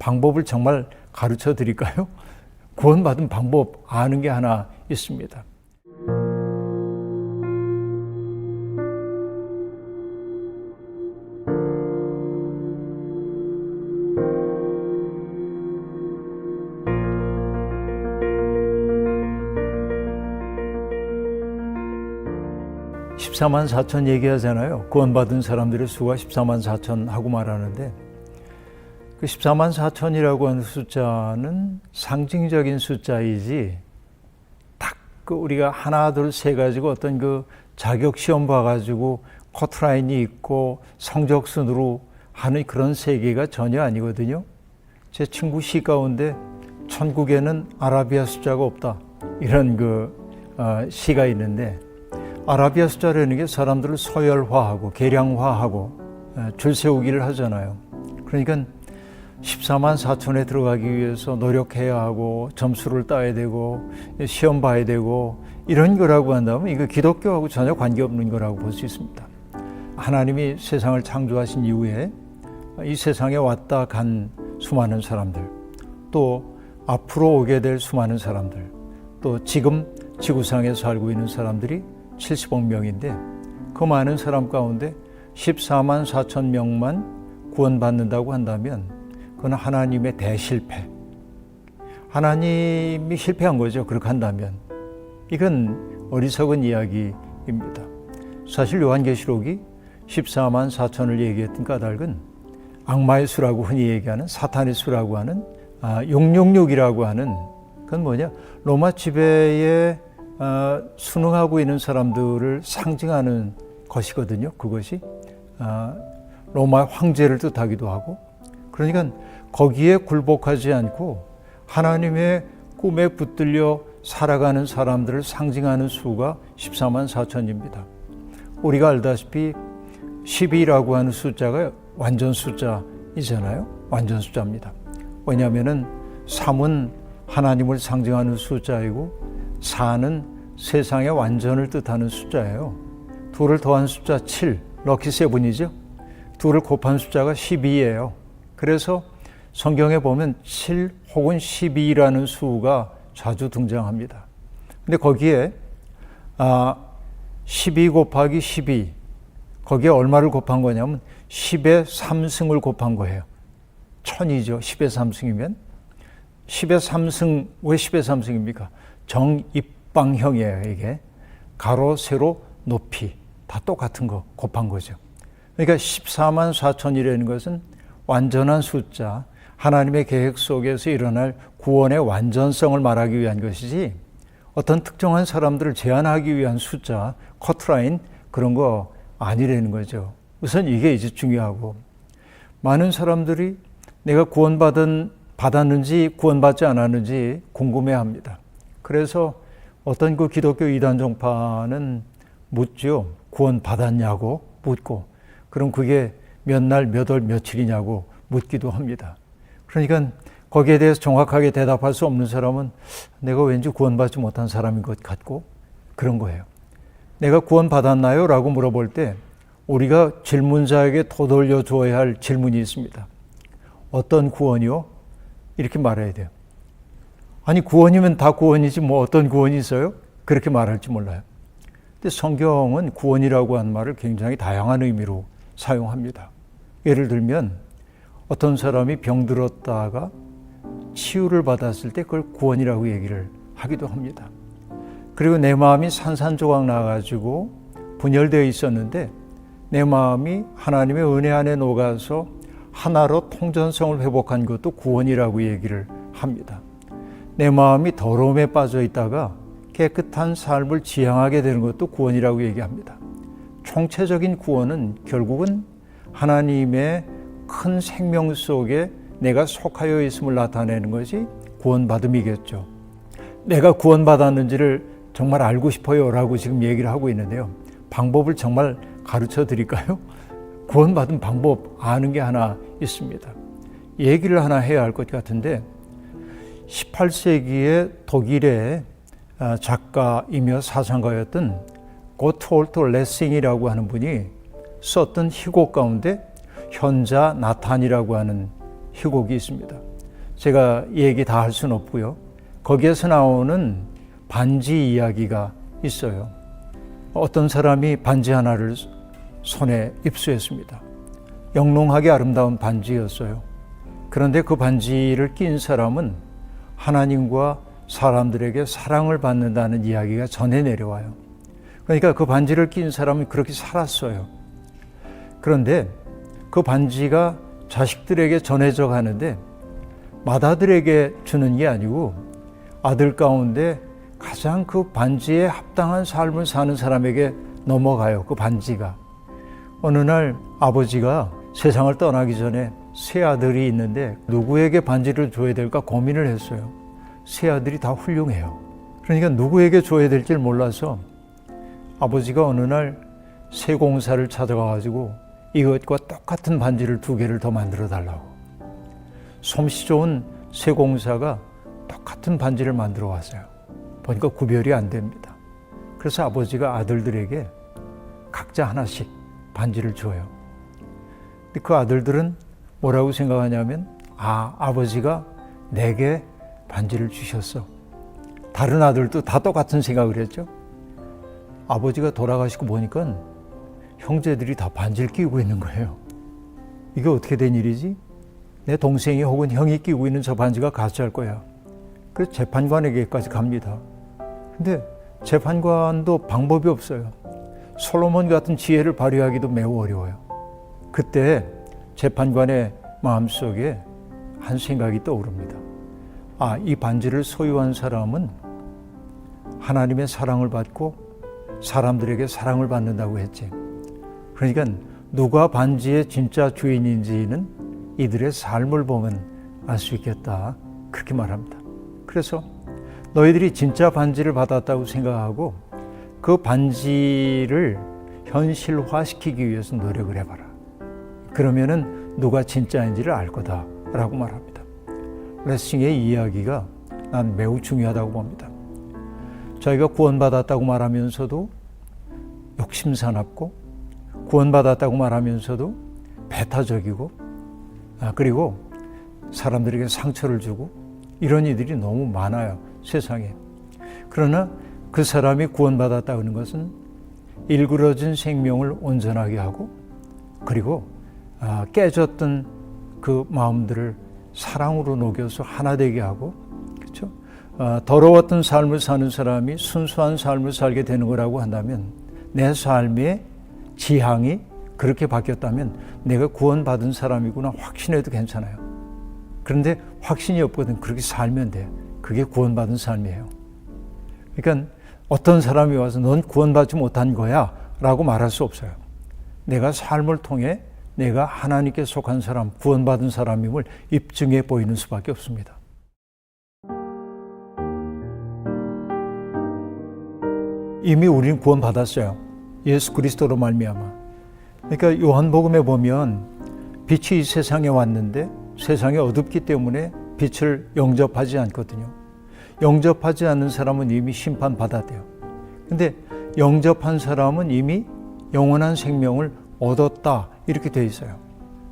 방법을 정말 가르쳐 드릴까요? 구원받은 방법 아는 게 하나 있습니다. (14만 4천) 얘기하잖아요. 구원받은 사람들의 수가 14만 4천 하고 말하는데, 그 14만 4천이라고 하는 숫자는 상징적인 숫자이지 딱 그 우리가 하나 둘 세 가지고 어떤 그 자격 시험 봐가지고 커트라인이 있고 성적 순으로 하는 그런 세계가 전혀 아니거든요. 제 친구 시 가운데 천국에는 아라비아 숫자가 없다, 이런 시가 있는데, 아라비아 숫자라는 게 사람들을 서열화하고 계량화하고 줄 세우기를 하잖아요. 그러니까 14만 4천에 들어가기 위해서 노력해야 하고 점수를 따야 되고 시험 봐야 되고 이런 거라고 한다면 이거 기독교하고 전혀 관계없는 거라고 볼 수 있습니다. 하나님이 세상을 창조하신 이후에 이 세상에 왔다 간 수많은 사람들, 또 앞으로 오게 될 수많은 사람들, 또 지금 지구상에 살고 있는 사람들이 70억 명인데, 그 많은 사람 가운데 14만 4천 명만 구원받는다고 한다면 그건 하나님의 대실패, 하나님이 실패한 거죠. 그렇게 한다면 이건 어리석은 이야기입니다. 사실 요한계시록이 14만 4천을 얘기했던 까닭은 악마의 수라고 흔히 얘기하는 사탄의 수라고 하는 666이라고 하는, 그건 뭐냐, 로마 지배에 순응하고 있는 사람들을 상징하는 것이거든요. 그것이 로마 황제를 뜻하기도 하고, 그러니까 거기에 굴복하지 않고 하나님의 꿈에 붙들려 살아가는 사람들을 상징하는 수가 14만 4천입니다. 우리가 알다시피 12라고 하는 숫자가 완전 숫자이잖아요. 완전 숫자입니다. 왜냐하면 3은 하나님을 상징하는 숫자이고 4는 세상의 완전을 뜻하는 숫자예요. 2를 더한 숫자 7, 럭키 세븐이죠. 2를 곱한 숫자가 12예요. 그래서 성경에 보면 7 혹은 12라는 수가 자주 등장합니다. 근데 거기에 12 곱하기 12, 거기에 얼마를 곱한 거냐면 10의 3승을 곱한 거예요. 1000이죠. 10의 3승이면 10의 3승, 왜 10의 3승입니까? 정입방형이에요. 이게 가로, 세로, 높이 다 똑같은 거 곱한 거죠. 그러니까 14만 4천이라는 것은 완전한 숫자, 하나님의 계획 속에서 일어날 구원의 완전성을 말하기 위한 것이지 어떤 특정한 사람들을 제한하기 위한 숫자, 커트라인 그런 거 아니라는 거죠. 우선 이게 이제 중요하고, 많은 사람들이 내가 받았는지 구원받지 않았는지 궁금해합니다. 그래서 어떤 그 기독교 이단 종파는 묻죠. 구원받았냐고 묻고, 그럼 그게 몇 날, 몇 월, 며칠이냐고 묻기도 합니다. 그러니까 거기에 대해서 정확하게 대답할 수 없는 사람은 내가 왠지 구원받지 못한 사람인 것 같고 그런 거예요. 내가 구원받았나요? 라고 물어볼 때 우리가 질문자에게 되돌려 줘야 할 질문이 있습니다. 어떤 구원이요? 이렇게 말해야 돼요. 아니, 구원이면 다 구원이지 뭐 어떤 구원이 있어요? 그렇게 말할지 몰라요. 근데 성경은 구원이라고 하는 말을 굉장히 다양한 의미로 사용합니다. 예를 들면 어떤 사람이 병들었다가 치유를 받았을 때 그걸 구원이라고 얘기를 하기도 합니다. 그리고 내 마음이 산산조각 나가지고 분열되어 있었는데 내 마음이 하나님의 은혜 안에 녹아서 하나로 통전성을 회복한 것도 구원이라고 얘기를 합니다. 내 마음이 더러움에 빠져 있다가 깨끗한 삶을 지향하게 되는 것도 구원이라고 얘기합니다. 총체적인 구원은 결국은 하나님의 큰 생명 속에 내가 속하여 있음을 나타내는 것이 구원받음이겠죠. 내가 구원받았는지를 정말 알고 싶어요 라고 지금 얘기를 하고 있는데요. 방법을 정말 가르쳐 드릴까요? 구원받은 방법 아는 게 하나 있습니다. 얘기를 하나 해야 할 것 같은데 18세기의 독일의 작가이며 사상가였던 고트홀트 레싱이라고 하는 분이 썼던 희곡 가운데 현자 나탄이라고 하는 희곡이 있습니다. 제가 얘기 다 할 수는 없고요. 거기에서 나오는 반지 이야기가 있어요. 어떤 사람이 반지 하나를 손에 입수했습니다. 영롱하게 아름다운 반지였어요. 그런데 그 반지를 낀 사람은 하나님과 사람들에게 사랑을 받는다는 이야기가 전해 내려와요. 그러니까 그 반지를 낀 사람은 그렇게 살았어요. 그런데 그 반지가 자식들에게 전해져 가는데 맏아들에게 주는 게 아니고 아들 가운데 가장 그 반지에 합당한 삶을 사는 사람에게 넘어가요. 그 반지가. 어느 날 아버지가 세상을 떠나기 전에 세 아들이 있는데 누구에게 반지를 줘야 될까 고민을 했어요. 세 아들이 다 훌륭해요. 그러니까 누구에게 줘야 될지 몰라서 아버지가 어느 날 세공사를 찾아가가지고 이것과 똑같은 반지를 2개를 더 만들어 달라고. 솜씨 좋은 세공사가 똑같은 반지를 만들어 왔어요. 보니까 구별이 안 됩니다. 그래서 아버지가 아들들에게 각자 하나씩 반지를 줘요. 근데 그 아들들은 뭐라고 생각하냐면 아버지가 내게 반지를 주셨어. 다른 아들도 다 똑같은 생각을 했죠. 아버지가 돌아가시고 보니까 형제들이 다 반지를 끼고 있는 거예요. 이게 어떻게 된 일이지? 내 동생이 혹은 형이 끼고 있는 저 반지가 가짜일 거야. 그래서 재판관에게까지 갑니다. 근데 재판관도 방법이 없어요. 솔로몬 같은 지혜를 발휘하기도 매우 어려워요. 그때 재판관의 마음속에 한 생각이 떠오릅니다. 이 반지를 소유한 사람은 하나님의 사랑을 받고 사람들에게 사랑을 받는다고 했지. 그러니까 누가 반지의 진짜 주인인지는 이들의 삶을 보면 알 수 있겠다. 그렇게 말합니다. 그래서 너희들이 진짜 반지를 받았다고 생각하고 그 반지를 현실화시키기 위해서 노력을 해봐라. 그러면은 누가 진짜인지를 알 거다라고 말합니다. 레싱의 이야기가 난 매우 중요하다고 봅니다. 저희가 구원받았다고 말하면서도 욕심사납고 구원받았다고 말하면서도 배타적이고 그리고 사람들에게 상처를 주고 이런 이들이 너무 많아요. 세상에. 그러나 그 사람이 구원받았다는 것은 일그러진 생명을 온전하게 하고 그리고 깨졌던 그 마음들을 사랑으로 녹여서 하나 되게 하고 그렇죠? 더러웠던 삶을 사는 사람이 순수한 삶을 살게 되는 거라고 한다면 내 삶의 지향이 그렇게 바뀌었다면 내가 구원받은 사람이구나 확신해도 괜찮아요. 그런데 확신이 없거든. 그렇게 살면 돼. 그게 구원받은 삶이에요. 그러니까 어떤 사람이 와서 넌 구원받지 못한 거야 라고 말할 수 없어요. 내가 삶을 통해 내가 하나님께 속한 사람, 구원받은 사람임을 입증해 보이는 수밖에 없습니다. 이미 우리는 구원받았어요. 예수 그리스도로 말미암아. 그러니까 요한복음에 보면 빛이 이 세상에 왔는데 세상이 어둡기 때문에 빛을 영접하지 않거든요. 영접하지 않는 사람은 이미 심판받았대요. 근데 영접한 사람은 이미 영원한 생명을 얻었다 이렇게 돼 있어요.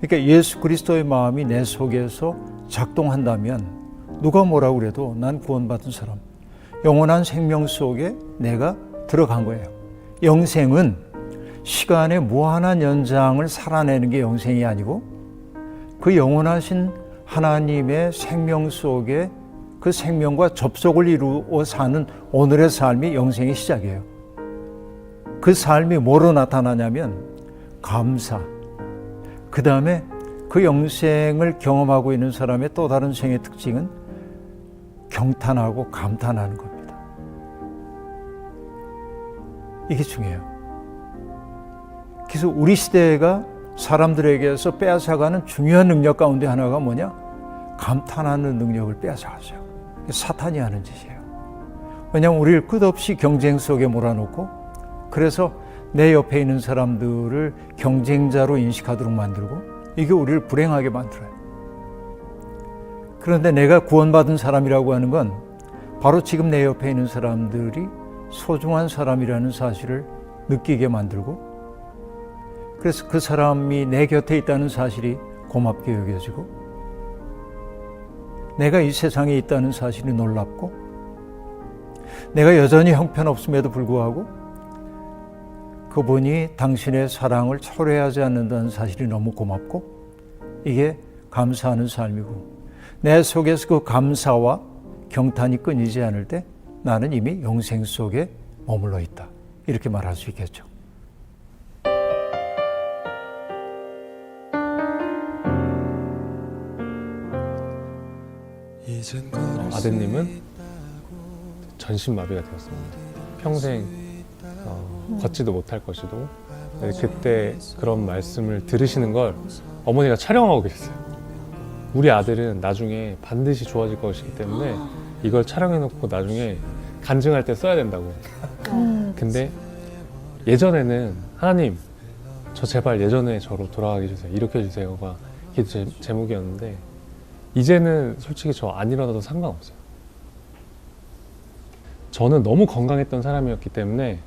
그러니까 예수 그리스도의 마음이 내 속에서 작동한다면 누가 뭐라고 그래도 난 구원받은 사람, 영원한 생명 속에 내가 들어간 거예요. 영생은 시간의 무한한 연장을 살아내는 게 영생이 아니고 그 영원하신 하나님의 생명 속에 그 생명과 접속을 이루어 사는 오늘의 삶이 영생의 시작이에요. 그 삶이 뭐로 나타나냐면 감사, 그 다음에 그 영생을 경험하고 있는 사람의 또 다른 생의 특징은 경탄하고 감탄하는 겁니다. 이게 중요해요. 그래서 우리 시대가 사람들에게서 빼앗아가는 중요한 능력 가운데 하나가 뭐냐? 감탄하는 능력을 빼앗아갔어요. 사탄이 하는 짓이에요. 왜냐하면 우리를 끝없이 경쟁 속에 몰아넣고 그래서 내 옆에 있는 사람들을 경쟁자로 인식하도록 만들고 이게 우리를 불행하게 만들어요. 그런데 내가 구원받은 사람이라고 하는 건 바로 지금 내 옆에 있는 사람들이 소중한 사람이라는 사실을 느끼게 만들고 그래서 그 사람이 내 곁에 있다는 사실이 고맙게 여겨지고 내가 이 세상에 있다는 사실이 놀랍고, 내가 여전히 형편없음에도 불구하고 그분이 당신의 사랑을 초래하지 않는다는 사실이 너무 고맙고, 이게 감사하는 삶이고, 내 속에서 그 감사와 경탄이 끊이지 않을 때 나는 이미 영생 속에 머물러 있다, 이렇게 말할 수 있겠죠. 아드님은 전신마비가 되었습니다. 평생 걷지도 못할 것이고, 그때 그런 말씀을 들으시는 걸 어머니가 촬영하고 계셨어요. 우리 아들은 나중에 반드시 좋아질 것이기 때문에 이걸 촬영해놓고 나중에 간증할 때 써야 된다고. 근데 예전에는 하나님, 저 제발 예전에 저로 돌아가게 해주세요, 이렇게 해주세요가 기도 제목이었는데, 이제는 솔직히 저 안 일어나도 상관없어요. 저는 너무 건강했던 사람이었기 때문에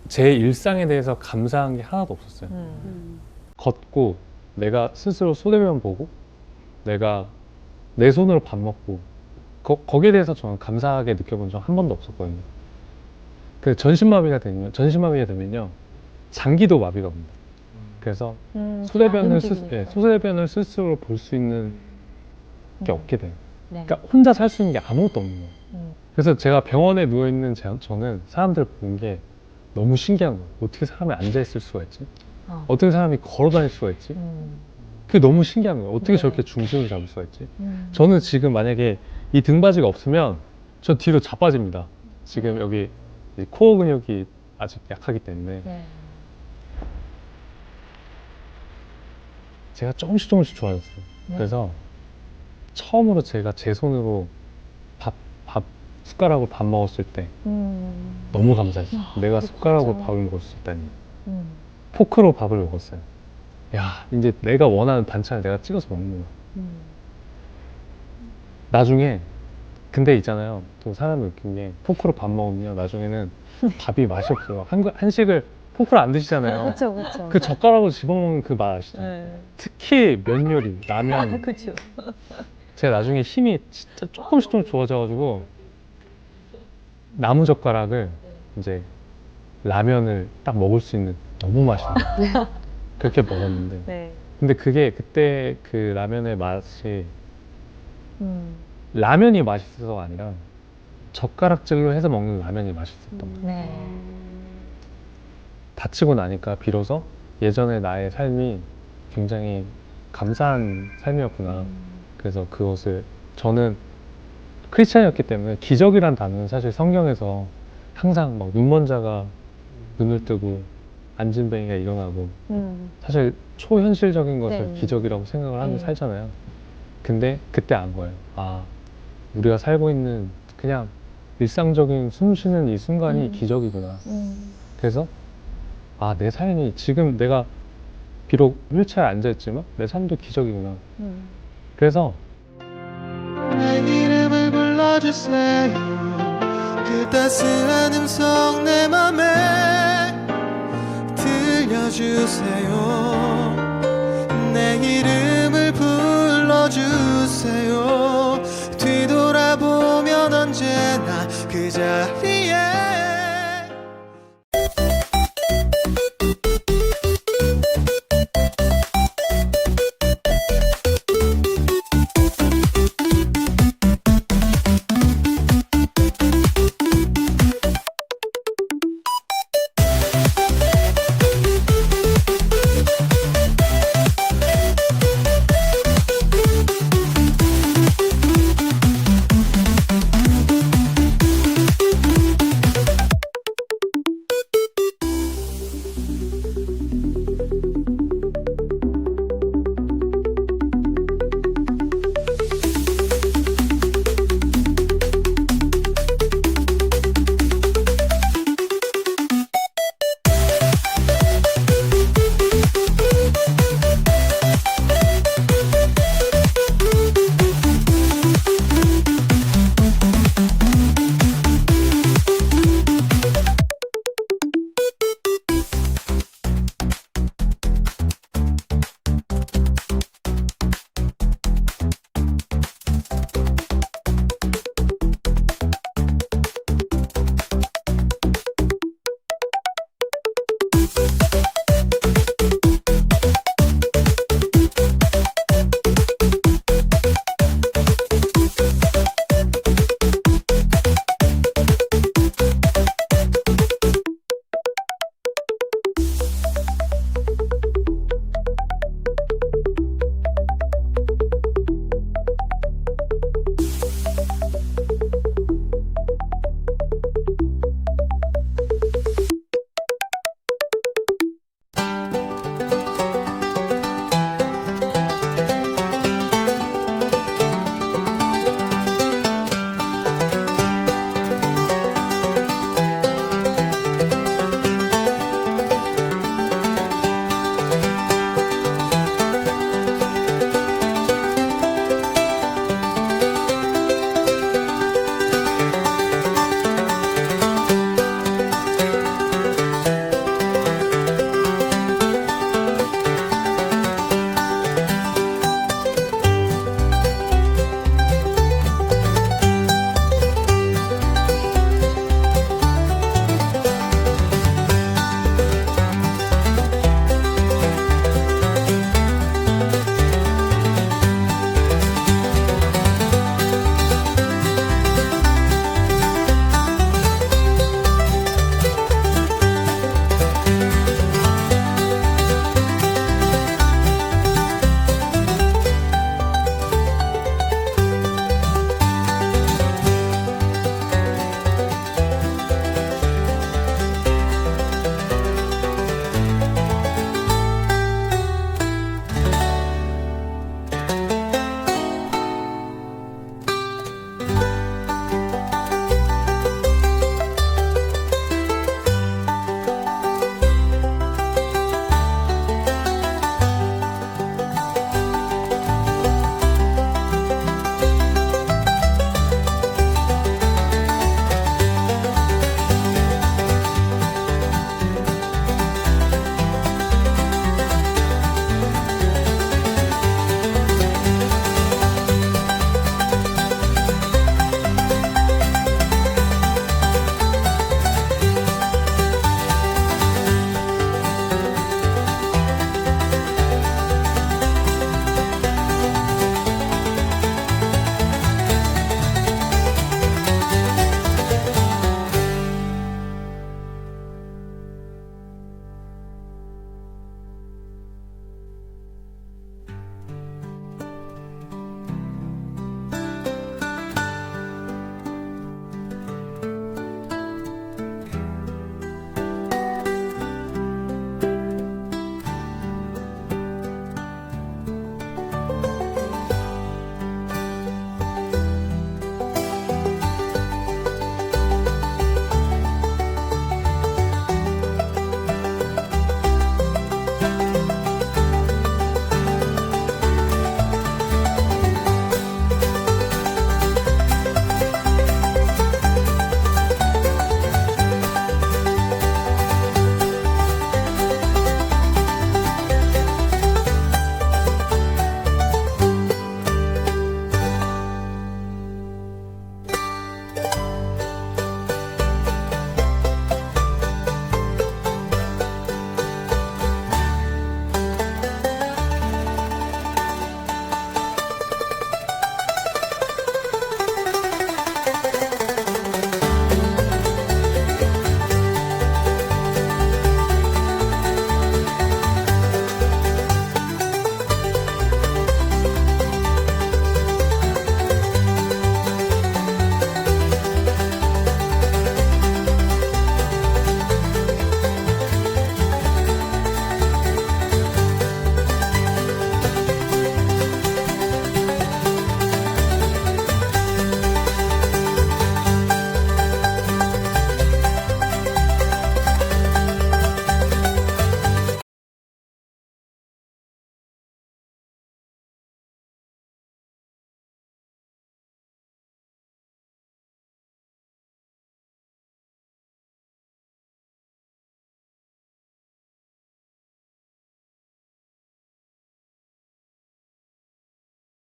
제 일상에 대해서 감사한 게 하나도 없었어요. 걷고, 내가 스스로 소대면 보고, 내가 내 손으로 밥 먹고, 거기에 대해서 저는 감사하게 느껴본 적 한 번도 없었거든요. 그 전신마비가 되면요, 장기도 마비가 옵니다. 그래서 소대변을 스스로 볼 수 있는 게 없게 돼요. 네. 그러니까 혼자 살 수 있는 게 아무것도 없는 거예요. 그래서 제가 병원에 누워있는 저는 사람들 보는 게 너무 신기한 거예요. 어떻게 사람이 앉아있을 수가 있지? 어떻게 사람이 걸어 다닐 수가 있지? 그게 너무 신기한 거예요. 어떻게 네. 저렇게 중심을 잡을 수가 있지? 저는 지금 만약에 이 등받이가 없으면 저 뒤로 자빠집니다. 지금 여기 이 코어 근육이 아직 약하기 때문에. 네. 제가 조금씩 좋아졌어요. 네. 그래서 처음으로 제가 제 손으로 숟가락으로 밥 먹었을 때 너무 감사했어요. 내가 숟가락으로 밥을 먹을 수 있다니. 포크로 밥을 먹었어요. 야, 이제 내가 원하는 반찬을 내가 찍어서 먹는 거야. 나중에, 근데 있잖아요, 또 사람이 웃긴 게, 포크로 밥 먹으면 나중에는 밥이 맛이 없어요. 한식을 포크로 안 드시잖아요. 그렇죠. 그 젓가락으로 집어먹는 그 맛 아시죠? 네. 특히 면 요리, 라면. 그렇죠. 제가 나중에 힘이 진짜 조금씩 좋아져가지고 나무 젓가락을 이제 라면을 딱 먹을 수 있는, 너무 맛있는 그렇게 먹었는데, 네. 근데 그게 그때 그 라면의 맛이 라면이 맛있어서가 아니라 젓가락질로 해서 먹는 라면이 맛있었던 거예요. 네. 다치고 나니까 비로소 예전의 나의 삶이 굉장히 감사한 삶이었구나. 그래서 그것을, 저는 크리스찬이었기 때문에 기적이란 단어는 사실 성경에서 항상 막 눈먼 자가 눈을 뜨고 안진뱅이가 일어나고, 사실 초현실적인 것을 네. 기적이라고 생각을 하며 네. 살잖아요. 근데 그때 안 거예요. 아, 우리가 살고 있는 그냥 일상적인 숨 쉬는 이 순간이 기적이구나. 그래서 아, 내 삶이 지금, 내가 비록 휠체어에 앉아있지만 내 삶도 기적이구나. 그래서 내 이름을 불러주세요. 그 따스한 음성 내 맘에 들려주세요. 내 이름을 불러주세요. 뒤돌아보면 언제나 그 자리에